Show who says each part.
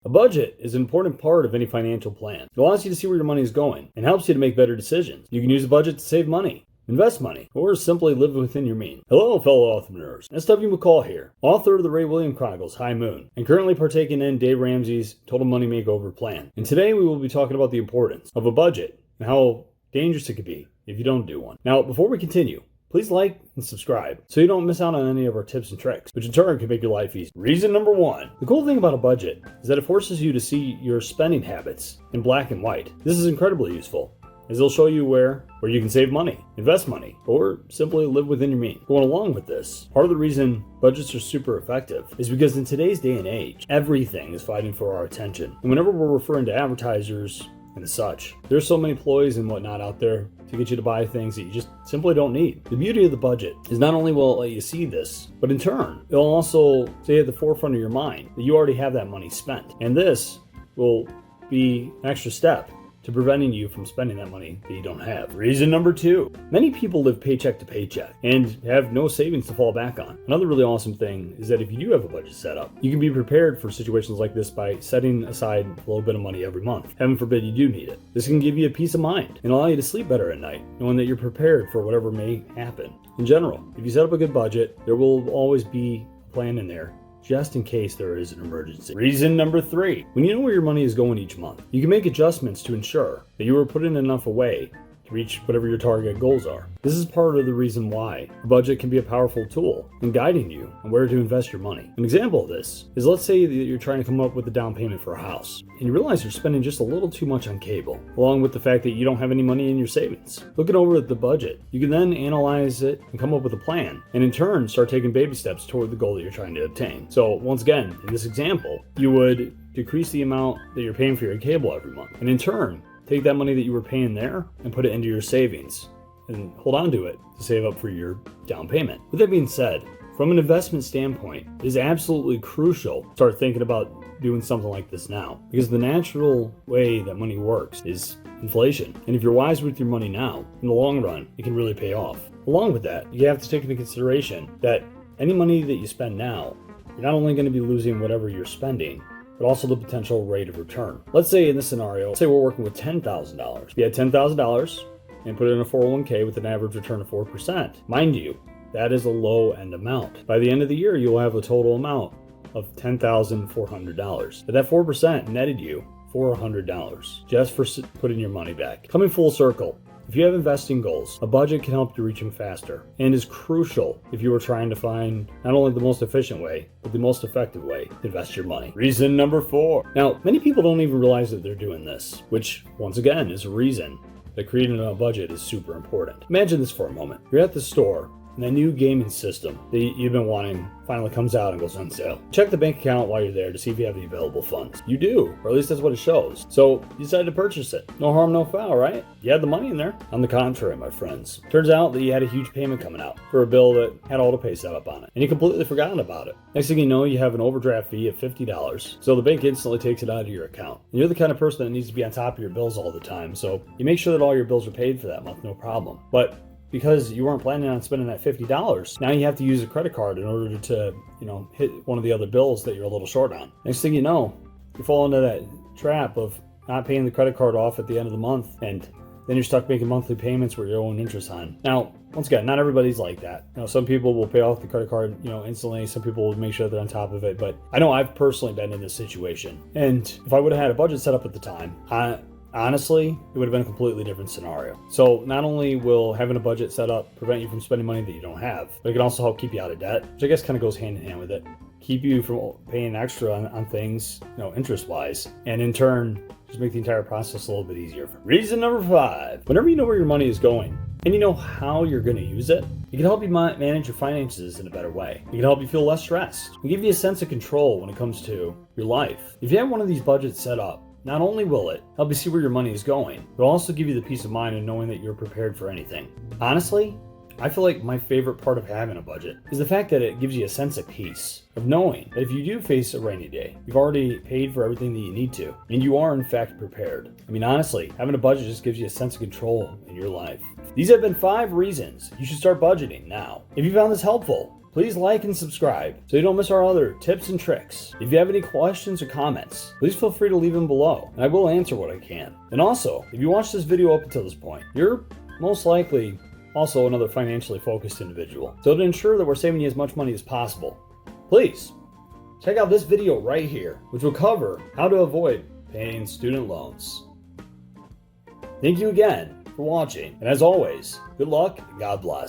Speaker 1: A budget is an important part of any financial plan. It allows you to see where your money is going and helps you to make better decisions. You can use a budget to save money, invest money, or simply live within your means. Hello, fellow entrepreneurs. S.W.McCall here, author of the Ray Williams Chronicles, High Moon, and currently partaking in Dave Ramsey's Total Money Makeover Plan. And today we will be talking about the importance of a budget and how dangerous it could be if you don't do one. Now, before we continue, please like and subscribe so you don't miss out on any of our tips and tricks, which in turn can make your life easy. Reason number one. The cool thing about a budget is that it forces you to see your spending habits in black and white. This is incredibly useful, as it'll show you where you can save money, invest money, or simply live within your means. Going along with this, part of the reason budgets are super effective is because in today's day and age, everything is fighting for our attention. And whenever we're referring to advertisers and such, there's so many ploys and whatnot out there to get you to buy things that you just simply don't need. The beauty of the budget is not only will it let you see this, but in turn, it'll also stay at the forefront of your mind that you already have that money spent. And this will be an extra step to preventing you from spending that money that you don't have. Reason number two. Many people live paycheck to paycheck and have no savings to fall back on. Another really awesome thing is that if you do have a budget set up, you can be prepared for situations like this by setting aside a little bit of money every month. Heaven forbid you do need it. This can give you a peace of mind and allow you to sleep better at night, knowing that you're prepared for whatever may happen. In general, if you set up a good budget, there will always be a plan in there just in case there is an emergency. Reason number three. When you know where your money is going each month, you can make adjustments to ensure that you are putting enough away to reach whatever your target goals are. This is part of the reason why a budget can be a powerful tool in guiding you on where to invest your money. An example of this is, let's say that you're trying to come up with a down payment for a house, and you realize you're spending just a little too much on cable, along with the fact that you don't have any money in your savings. Looking over at the budget, you can then analyze it and come up with a plan, and in turn start taking baby steps toward the goal that you're trying to obtain. So once again, in this example, you would decrease the amount that you're paying for your cable every month, and in turn take that money that you were paying there and put it into your savings and hold on to it to save up for your down payment. With that being said, from an investment standpoint, it is absolutely crucial to start thinking about doing something like this now, because the natural way that money works is inflation. And if you're wise with your money now, in the long run, it can really pay off. Along with that, you have to take into consideration that any money that you spend now, you're not only going to be losing whatever you're spending, but also the potential rate of return. Let's say in this scenario, say we're working with $10,000. You had $10,000 and put it in a 401k with an average return of 4%. Mind you, that is a low end amount. By the end of the year, you'll have a total amount of $10,400. But that 4% netted you $400 just for putting your money back. Coming full circle, if you have investing goals, a budget can help you reach them faster and is crucial if you are trying to find not only the most efficient way, but the most effective way to invest your money. Reason number four. Now, many people don't even realize that they're doing this, which once again is a reason that creating a budget is super important. Imagine this for a moment. You're at the store and that new gaming system that you've been wanting finally comes out and goes on sale. Check the bank account while you're there to see if you have any available funds. You do, or at least that's what it shows. So you decided to purchase it. No harm, no foul, right? You had the money in there. On the contrary, my friends, turns out that you had a huge payment coming out for a bill that had auto-pay set up on it, and you completely forgotten about it. Next thing you know, you have an overdraft fee of $50, so the bank instantly takes it out of your account. And you're the kind of person that needs to be on top of your bills all the time, so you make sure that all your bills are paid for that month, no problem. But because you weren't planning on spending that $50, now you have to use a credit card in order to, hit one of the other bills that you're a little short on. Next thing you know, you fall into that trap of not paying the credit card off at the end of the month, and then you're stuck making monthly payments where you're owing interest on. Now, once again, not everybody's like that. Some people will pay off the credit card, instantly. Some people will make sure they're on top of it. But I know I've personally been in this situation. And if I would have had a budget set up at the time, honestly, it would have been a completely different scenario. So not only will having a budget set up prevent you from spending money that you don't have, but it can also help keep you out of debt, which I guess kind of goes hand in hand with it. Keep you from paying extra on things, interest-wise, and in turn, just make the entire process a little bit easier. Reason number five. Whenever you know where your money is going and you know how you're going to use it, it can help you manage your finances in a better way. It can help you feel less stressed and give you a sense of control when it comes to your life. If you have one of these budgets set up, not only will it help you see where your money is going, but it'll also give you the peace of mind of knowing that you're prepared for anything. Honestly, I feel like my favorite part of having a budget is the fact that it gives you a sense of peace, of knowing that if you do face a rainy day, you've already paid for everything that you need to, and you are in fact prepared. Honestly, having a budget just gives you a sense of control in your life. These have been 5 reasons you should start budgeting now. If you found this helpful, please please like and subscribe so you don't miss our other tips and tricks. If you have any questions or comments, please feel free to leave them below, and I will answer what I can. And also, if you watched this video up until this point, you're most likely also another financially focused individual. So to ensure that we're saving you as much money as possible, please check out this video right here, which will cover how to avoid paying student loans. Thank you again for watching, and as always, good luck and God bless.